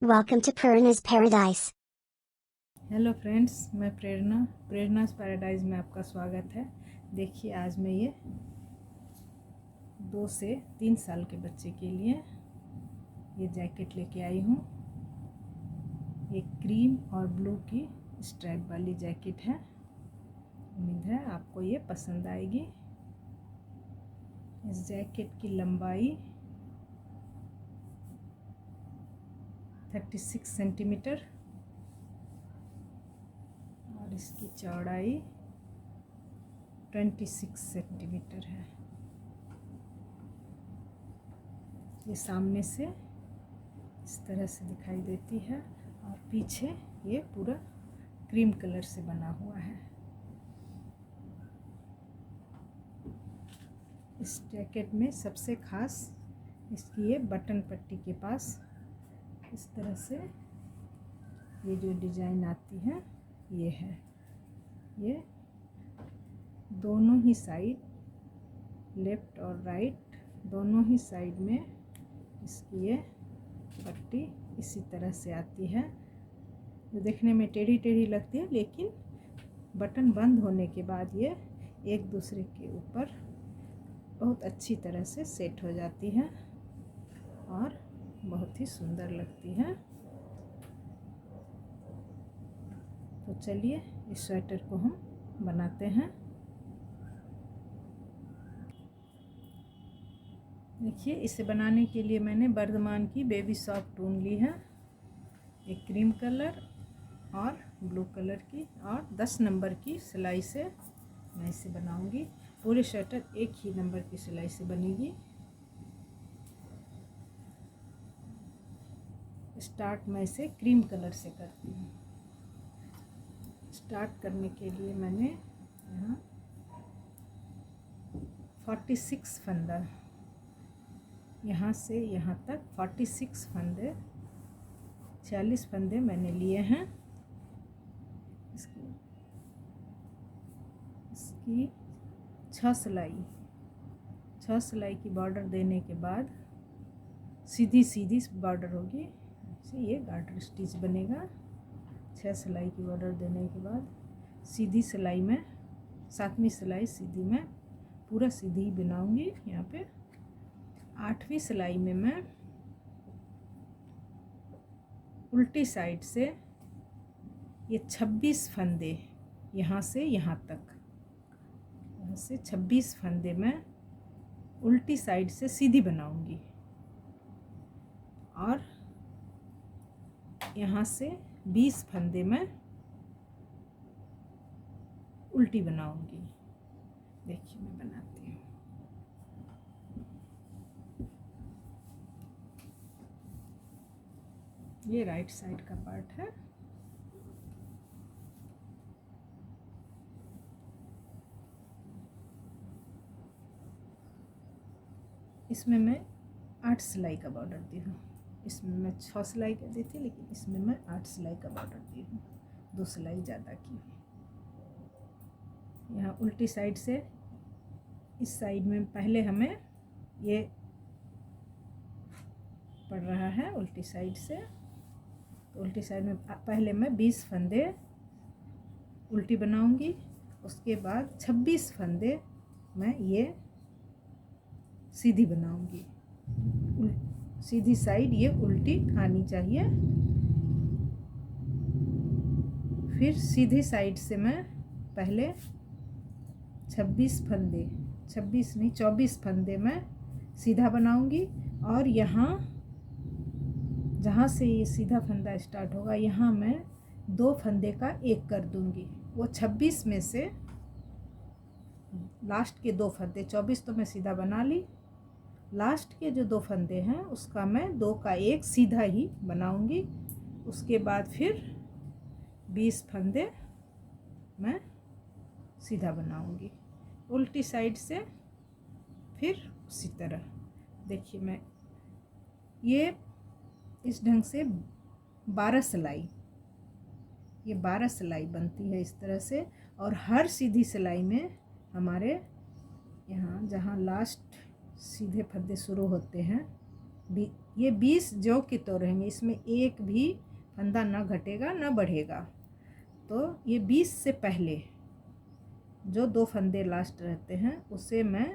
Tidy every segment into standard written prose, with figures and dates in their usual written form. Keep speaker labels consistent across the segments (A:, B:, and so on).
A: Welcome to Purna's Paradise.
B: Hello friends, मैं प्रेरणास paradise में आपका स्वागत है। देखिए, आज मैं ये 2 से 3 साल के बच्चे के लिए ये जैकेट लेके आई हूँ। ये क्रीम और ब्लू की स्ट्राइप वाली जैकेट है। उम्मीद है आपको ये पसंद आएगी। इस जैकेट की लंबाई 36 सेंटीमीटर और इसकी चौड़ाई 26 सेंटीमीटर है। ये सामने से इस तरह से दिखाई देती है और पीछे ये पूरा क्रीम कलर से बना हुआ है। इस जैकेट में सबसे खास इसकी ये बटन पट्टी के पास इस तरह से ये जो डिज़ाइन आती है ये है। ये दोनों ही साइड, लेफ़्ट और राइट दोनों ही साइड में इसकी ये पट्टी इसी तरह से आती है, जो देखने में टेढ़ी टेढ़ी लगती है, लेकिन बटन बंद होने के बाद ये एक दूसरे के ऊपर बहुत अच्छी तरह से सेट हो जाती है और बहुत ही सुंदर लगती है। तो चलिए इस स्वेटर को हम बनाते हैं। देखिए, इसे बनाने के लिए मैंने वर्धमान की बेबी सॉफ्ट ऊन ली है, एक क्रीम कलर और ब्लू कलर की, और 10 नंबर की सिलाई से मैं इसे बनाऊंगी। पूरे स्वेटर एक ही नंबर की सिलाई से बनेगी। स्टार्ट मैं इसे क्रीम कलर से करती हूँ। स्टार्ट करने के लिए मैंने यहाँ 46 फंदा, यहाँ से यहाँ तक 46 फंदे, 46 फंदे मैंने लिए हैं। इसकी 6 सिलाई की बॉर्डर देने के बाद सीधी बॉर्डर होगी, ये गार्टर स्टिच बनेगा। 6 सिलाई की बॉर्डर देने के बाद सीधी सिलाई में 7वीं सिलाई सीधी में पूरा सीधी ही बनाऊंगी। यहाँ पे 8वीं सिलाई में मैं उल्टी साइड से ये 26 फंदे, यहाँ से यहाँ तक, यहाँ से 26 फंदे मैं उल्टी साइड से सीधी बनाऊंगी और यहाँ से 20 फंदे में उल्टी बनाऊंगी। देखिए मैं बनाती हूँ। ये राइट साइड का पार्ट है। इसमें मैं 8 सिलाई का बॉर्डर दी हूँ। इसमें मैं 6 सिलाई का दी थी, लेकिन इसमें मैं 8 सिलाई का बॉर्डर दी हूँ, 2 सिलाई ज़्यादा की। यहाँ उल्टी साइड से इस साइड में पहले हमें ये पड़ रहा है उल्टी साइड से, तो उल्टी साइड में पहले मैं 20 फंदे उल्टी बनाऊंगी। उसके बाद 26 फंदे मैं ये सीधी बनाऊंगी। सीधी साइड ये उल्टी आनी चाहिए। फिर सीधी साइड से मैं पहले 24 फंदे मैं सीधा बनाऊंगी, और यहाँ जहाँ से ये सीधा फंदा स्टार्ट होगा यहाँ मैं 2 फंदे का एक कर दूंगी। वो 26 में से लास्ट के 2 फंदे, 24 तो मैं सीधा बना ली, लास्ट के जो 2 फंदे हैं उसका मैं 2 का एक सीधा ही बनाऊंगी। उसके बाद फिर 20 फंदे मैं सीधा बनाऊंगी उल्टी साइड से। फिर उसी तरह देखिए, मैं ये इस ढंग से 12 सिलाई, ये 12 सिलाई बनती है इस तरह से। और हर सीधी सिलाई में हमारे यहाँ जहाँ लास्ट सीधे फंदे शुरू होते हैं, ये 20 जो के तो रहेंगे, इसमें एक भी फंदा ना घटेगा ना बढ़ेगा। तो ये 20 से पहले जो 2 फंदे लास्ट रहते हैं उसे मैं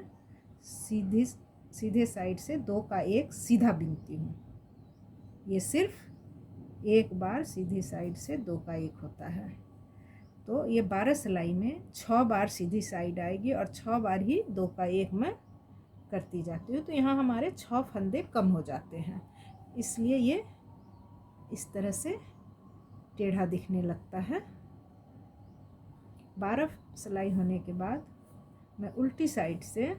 B: सीधे साइड से 2 का 1 सीधा बीनती हूँ। ये सिर्फ एक बार सीधी साइड से 2 का 1 होता है। तो ये 12 सिलाई में 6 बार सीधी साइड आएगी और 6 बार ही 2 का 1 मैं करती जाती हूँ। तो यहाँ हमारे 6 फंदे कम हो जाते हैं, इसलिए ये इस तरह से टेढ़ा दिखने लगता है। 12 सिलाई होने के बाद मैं उल्टी साइड से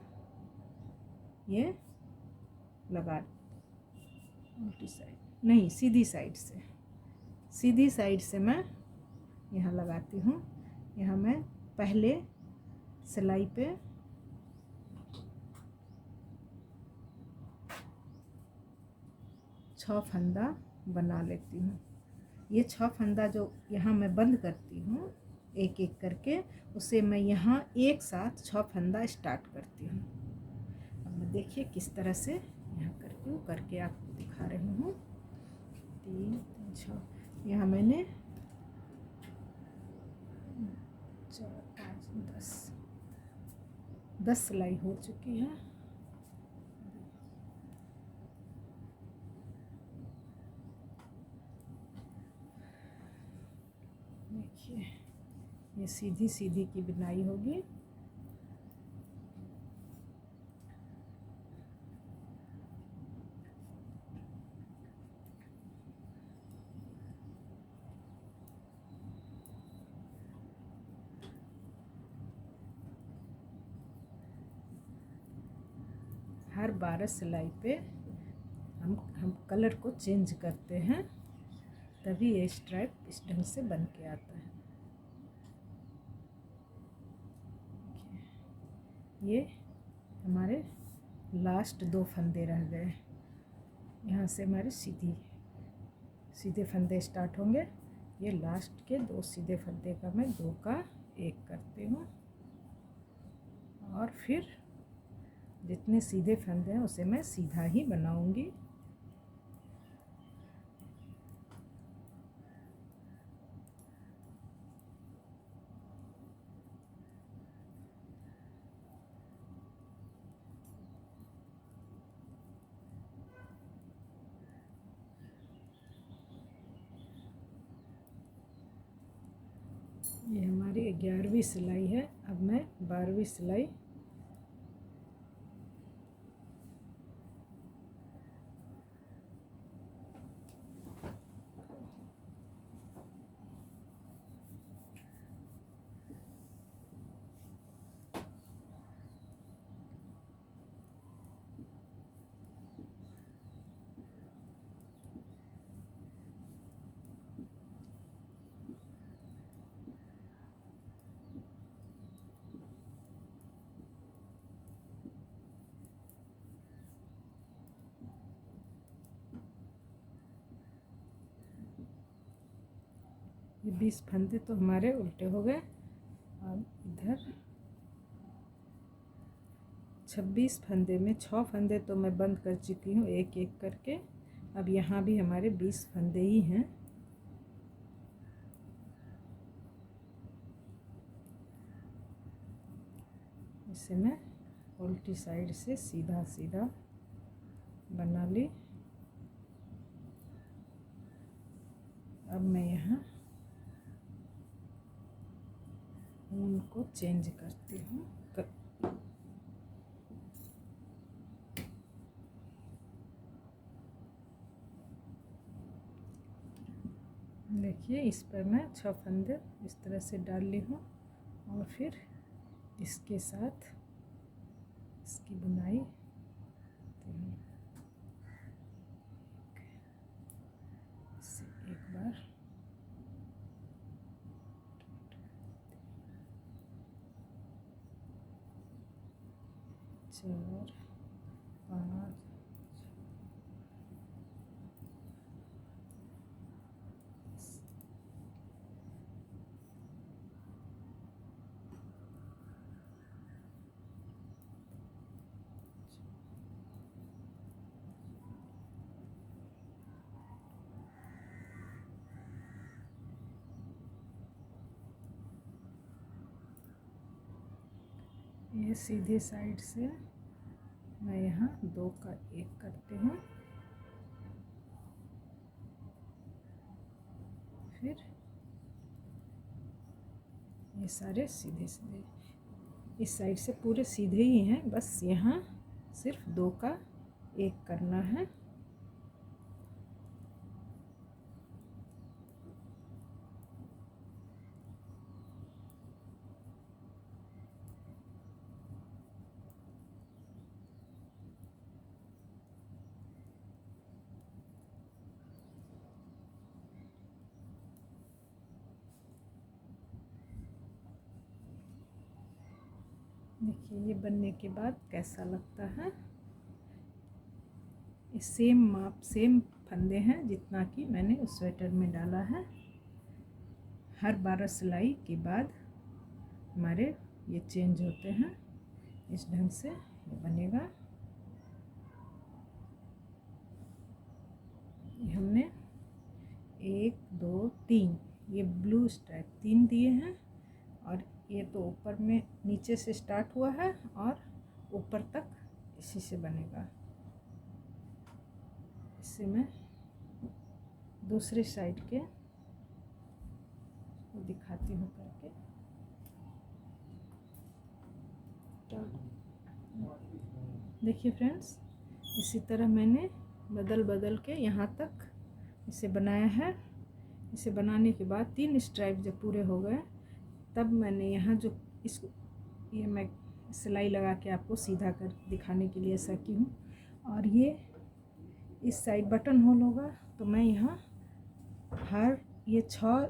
B: ये लगा, उल्टी साइड नहीं, सीधी साइड से मैं यहाँ लगाती हूँ। यहाँ मैं पहले सिलाई पे छः फंदा बना लेती हूँ। ये 6 फंदा जो यहाँ मैं बंद करती हूँ एक एक करके, उसे मैं यहाँ एक साथ 6 फंदा स्टार्ट करती हूँ। अब मैं देखिए किस तरह से यहाँ करके आपको दिखा रही हूँ। 3 6 यहाँ मैंने 4 5 10 सिलाई हो चुकी है। देखिए ये सीधी सीधी की बुनाई होगी। हर 12 सिलाई पे हम कलर को चेंज करते हैं, तभी ये स्ट्राइप इस ढंग से बन के आता है। ये हमारे लास्ट 2 फंदे रह गए। यहाँ से हमारे सीधे फंदे स्टार्ट होंगे। ये लास्ट के 2 सीधे फंदे का मैं 2 का 1 करती हूँ और फिर जितने सीधे फंदे हैं उसे मैं सीधा ही बनाऊंगी। ये हमारी 11वीं सिलाई है। अब मैं 12वीं सिलाई ये 20 फंदे तो हमारे उल्टे हो गए। अब इधर 26 फंदे में 6 फंदे तो मैं बंद कर चुकी हूँ एक एक करके। अब यहाँ भी हमारे 20 फंदे ही हैं। इसे मैं उल्टी साइड से सीधा सीधा बना ली। अब मैं यहाँ ऊन को चेंज करती हूँ। देखिए इस पर मैं 6 फंदे इस तरह से डाल ली हूँ और फिर इसके साथ इसकी बुनाई एक बार 4 5 6 ये सीधे साइड से मैं यहाँ 2 का 1 करती हूँ, फिर ये सारे सीधे सीधे इस साइड से पूरे सीधे ही हैं, बस यहाँ सिर्फ 2 का 1 करना है। देखिए ये बनने के बाद कैसा लगता है। ये सेम माप सेम फंदे हैं जितना कि मैंने उस स्वेटर में डाला है। हर 12 सिलाई के बाद हमारे ये चेंज होते हैं, इस ढंग से ये बनेगा। ये हमने 1 2 3 ये ब्लू स्ट्राइप 3 दिए हैं, और ये तो ऊपर में नीचे से स्टार्ट हुआ है और ऊपर तक इसी से बनेगा। इससे मैं दूसरे साइड के दिखाती हूँ करके। देखिए फ्रेंड्स, इसी तरह मैंने बदल बदल के यहाँ तक इसे बनाया है। इसे बनाने के बाद 3 स्ट्राइप जब पूरे हो गए, तब मैंने यहाँ जो ये मैं सिलाई लगा के आपको सीधा कर दिखाने के लिए ऐसा की हूँ। और ये इस साइड बटन होल होगा, तो मैं यहाँ हर ये 6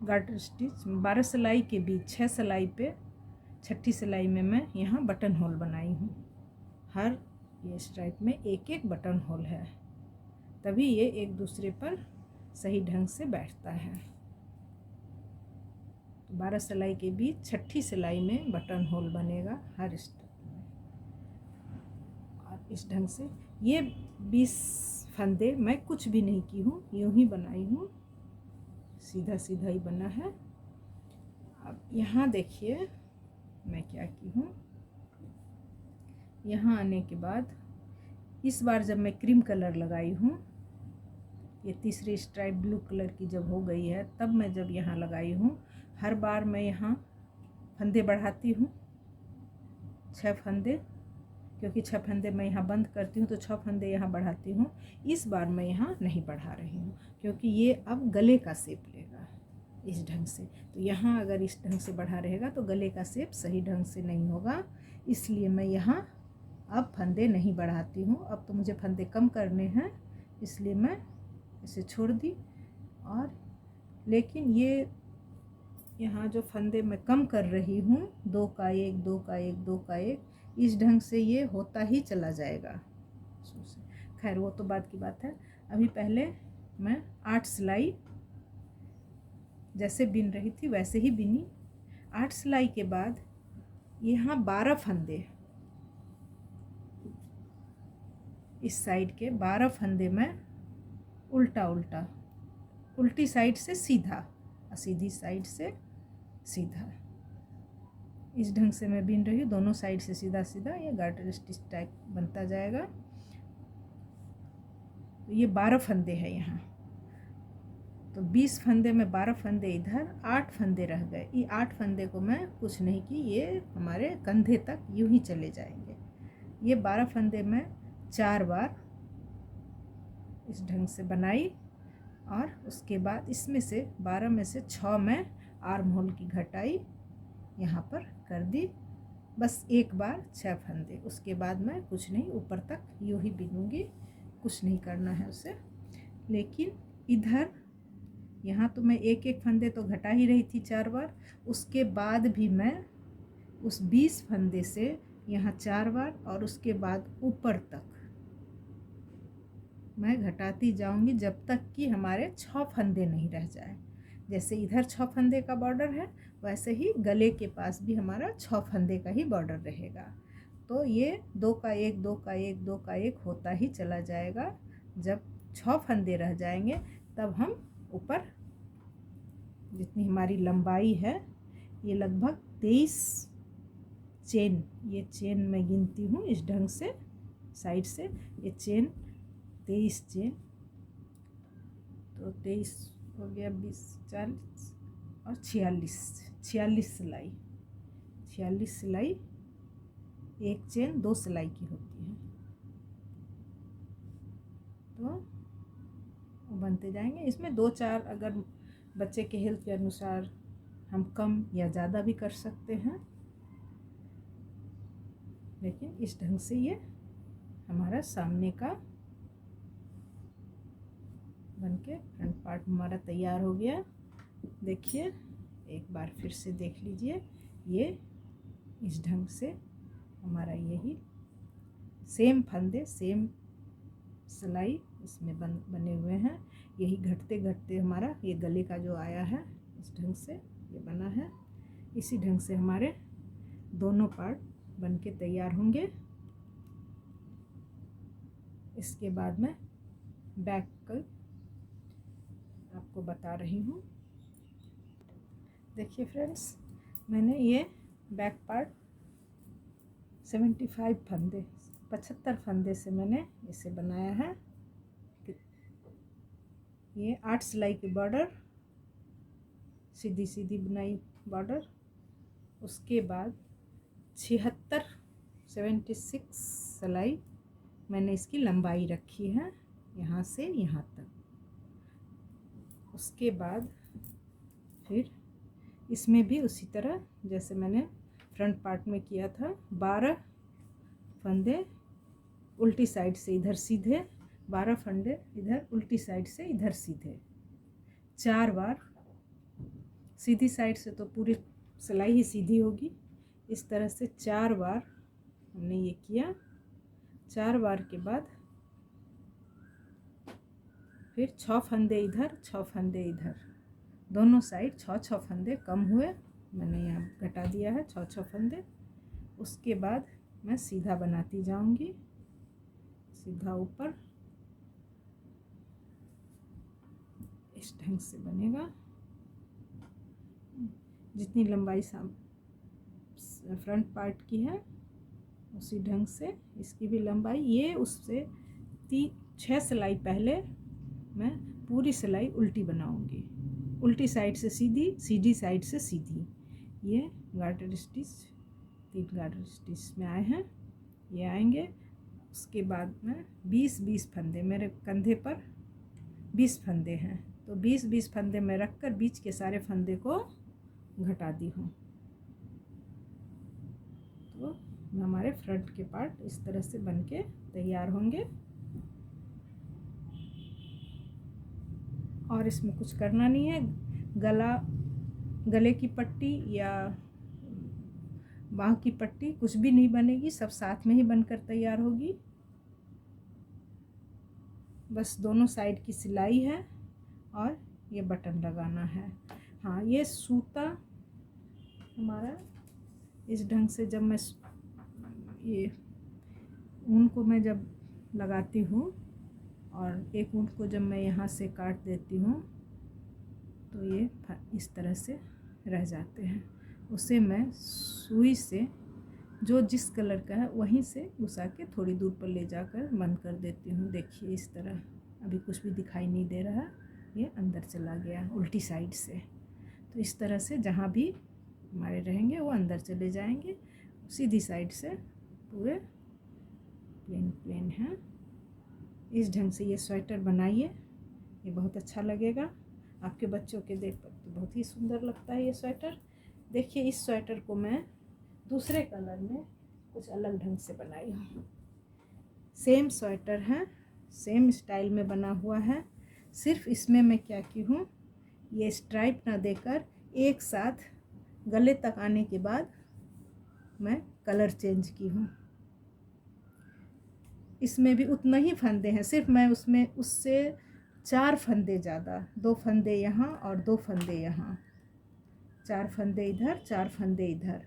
B: गार्टर स्टिच 12 सिलाई के बीच 6 सिलाई पे 6ठी सिलाई में मैं यहाँ बटन होल बनाई हूँ। हर ये स्ट्राइप में एक एक बटन होल है, तभी ये एक दूसरे पर सही ढंग से बैठता है। 12 सिलाई के बीच 6ठी सिलाई में बटन होल बनेगा हर स्ट्राइप में। और इस ढंग से ये 20 फंदे मैं कुछ भी नहीं की हूँ, यूँ ही बनाई हूँ, सीधा सीधा ही बना है। अब यहाँ देखिए मैं क्या की हूँ। यहाँ आने के बाद इस बार जब मैं क्रीम कलर लगाई हूँ, ये तीसरी स्ट्राइप ब्लू कलर की जब हो गई है, तब मैं जब यहाँ लगाई हूँ, हर बार मैं यहाँ फंदे बढ़ाती हूँ 6 फंदे, क्योंकि 6 फंदे मैं यहाँ बंद करती हूँ तो 6 फंदे यहाँ बढ़ाती हूँ। इस बार मैं यहाँ नहीं बढ़ा रही हूँ, क्योंकि ये अब गले का शेप लेगा इस ढंग से। तो यहाँ अगर इस ढंग से बढ़ा रहेगा तो गले का शेप सही ढंग से नहीं होगा, इसलिए मैं यहाँ अब फंदे नहीं बढ़ाती हूँ। अब तो मुझे फंदे कम करने हैं, इसलिए मैं इसे छोड़ दी। और लेकिन ये यहाँ जो फंदे मैं कम कर रही हूँ, 2 का 1 2 का 1 2 का 1, इस ढंग से ये होता ही चला जाएगा। खैर वो तो बात की बात है। अभी पहले मैं 8 सिलाई जैसे बिन रही थी वैसे ही बिनी। 8 सिलाई के बाद यहाँ 12 फंदे, इस साइड के 12 फंदे मैं उल्टा उल्टा, उल्टी साइड से सीधा और सीधी साइड से सीधा, इस ढंग से मैं बिन रही हूँ। दोनों साइड से सीधा सीधा ये गार्टर स्टिच टाइप बनता जाएगा। तो ये 12 फंदे हैं यहाँ, तो 20 फंदे में 12 फंदे इधर, 8 फंदे रह गए। ये 8 फंदे को मैं कुछ नहीं की, ये हमारे कंधे तक यूं ही चले जाएंगे। ये 12 फंदे मैं 4 बार इस ढंग से बनाई, और उसके बाद इसमें से 12 में से 6 मैं आर्म होल की घटाई यहाँ पर कर दी, बस एक बार 6 फंदे। उसके बाद मैं कुछ नहीं, ऊपर तक यूँ ही बिनूंगी, कुछ नहीं करना है उसे। लेकिन इधर यहाँ तो मैं एक एक फंदे तो घटा ही रही थी 4 बार, उसके बाद भी मैं उस 20 फंदे से यहाँ 4 बार और उसके बाद ऊपर तक मैं घटाती जाऊंगी जब तक कि हमारे 6 फंदे नहीं रह जाए। जैसे इधर 6 फंदे का बॉर्डर है, वैसे ही गले के पास भी हमारा 6 फंदे का ही बॉर्डर रहेगा। तो ये 2 का 1 2 का 1 2 का 1 होता ही चला जाएगा। जब 6 फंदे रह जाएंगे तब हम ऊपर, जितनी हमारी लंबाई है, ये लगभग 23 चेन, ये चेन मैं गिनती हूँ इस ढंग से साइड से। ये चेन 23 चेन, तो 23 हो गया, 20, 40 और 46 सिलाई। 46 सिलाई, एक चेन 2 सिलाई की होती है। तो बनते जाएंगे। इसमें 2-4 अगर बच्चे के हेल्थ के अनुसार हम कम या ज़्यादा भी कर सकते हैं, लेकिन इस ढंग से ये हमारा सामने का बनके फ्रंट पार्ट हमारा तैयार हो गया। देखिए, एक बार फिर से देख लीजिए, ये इस ढंग से हमारा यही सेम फंदे, सेम सिलाई इसमें बने हुए हैं। यही घटते घटते हमारा ये गले का जो आया है, इस ढंग से ये बना है। इसी ढंग से हमारे दोनों पार्ट बनके तैयार होंगे। इसके बाद मैं बैक का आपको बता रही हूँ। देखिए फ्रेंड्स, मैंने ये बैक पार्ट 75 फंदे से मैंने इसे बनाया है। ये 8 सिलाई की बॉर्डर, सीधी सीधी बनाई बॉर्डर। उसके बाद 76 सिलाई मैंने इसकी लंबाई रखी है, यहाँ से यहाँ तक। उसके बाद फिर इसमें भी उसी तरह जैसे मैंने फ्रंट पार्ट में किया था, 12 फंदे उल्टी साइड से इधर सीधे, 12 फंदे इधर उल्टी साइड से इधर सीधे, 4 बार। सीधी साइड से तो पूरी सिलाई ही सीधी होगी, इस तरह से 4 बार हमने ये किया। 4 बार के बाद फिर 6 फंदे इधर, 6 फंदे इधर, दोनों साइड 6-6 फंदे कम हुए, मैंने यहाँ घटा दिया है 6-6 फंदे। उसके बाद मैं सीधा बनाती जाऊंगी, सीधा ऊपर इस ढंग से बनेगा। जितनी लंबाई फ्रंट पार्ट की है उसी ढंग से इसकी भी लंबाई। ये उससे 6 सिलाई पहले मैं पूरी सिलाई उल्टी बनाऊंगी, उल्टी साइड से सीधी, सीधी साइड से सीधी। ये गार्टर स्टिच 3 गार्टर स्टिच में आए हैं, ये आएंगे। उसके बाद में 20-20 फंदे, मेरे कंधे पर 20 फंदे हैं, तो 20-20 फंदे में रखकर बीच के सारे फंदे को घटा दी हूँ। तो हमारे फ्रंट के पार्ट इस तरह से बनके तैयार होंगे। और इसमें कुछ करना नहीं है, गले की पट्टी या बाँह की पट्टी कुछ भी नहीं बनेगी, सब साथ में ही बनकर तैयार होगी। बस दोनों साइड की सिलाई है और ये बटन लगाना है। हाँ, ये सूता हमारा इस ढंग से, जब मैं ये ऊन को मैं जब लगाती हूँ और एक ऊन को जब मैं यहाँ से काट देती हूँ तो ये इस तरह से रह जाते हैं। उसे मैं सुई से जो जिस कलर का है वहीं से घुसा के थोड़ी दूर पर ले जाकर बंद कर देती हूँ। देखिए इस तरह, अभी कुछ भी दिखाई नहीं दे रहा, ये अंदर चला गया उल्टी साइड से। तो इस तरह से जहाँ भी हमारे रहेंगे वो अंदर चले जाएंगे। सीधी साइड से पूरे प्लेन है। इस ढंग से ये स्वेटर बनाइए, ये बहुत अच्छा लगेगा आपके बच्चों के देख पर, तो बहुत ही सुंदर लगता है ये स्वेटर। देखिए, इस स्वेटर को मैं दूसरे कलर में कुछ अलग ढंग से बनाई हूँ। सेम स्वेटर है, सेम स्टाइल में बना हुआ है, सिर्फ इसमें मैं क्या की हूँ, ये स्ट्राइप ना देकर एक साथ गले तक आने के बाद मैं कलर चेंज की हूँ। इसमें भी उतना ही फंदे हैं, सिर्फ मैं उसमें उससे 4 फंदे ज़्यादा, 2 फंदे यहाँ और 2 फंदे यहाँ, 4 फंदे इधर, 4 फंदे इधर,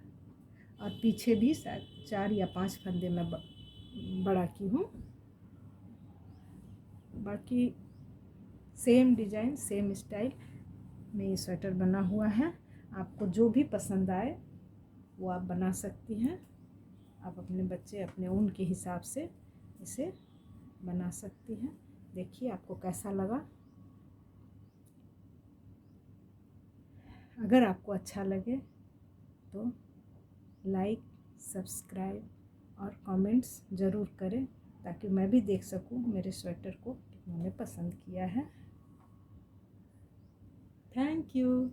B: और पीछे भी शायद 4 या 5 फंदे मैं बड़ा की हूँ। बाकी सेम डिजाइन, सेम स्टाइल में ये स्वेटर बना हुआ है। आपको जो भी पसंद आए वो आप बना सकती हैं। आप अपने बच्चे अपने ऊन के हिसाब से इसे बना सकती हैं। देखिए आपको कैसा लगा। अगर आपको अच्छा लगे तो लाइक, सब्सक्राइब और कमेंट्स ज़रूर करें, ताकि मैं भी देख सकूं मेरे स्वेटर को कितनों ने पसंद किया है। Thank you.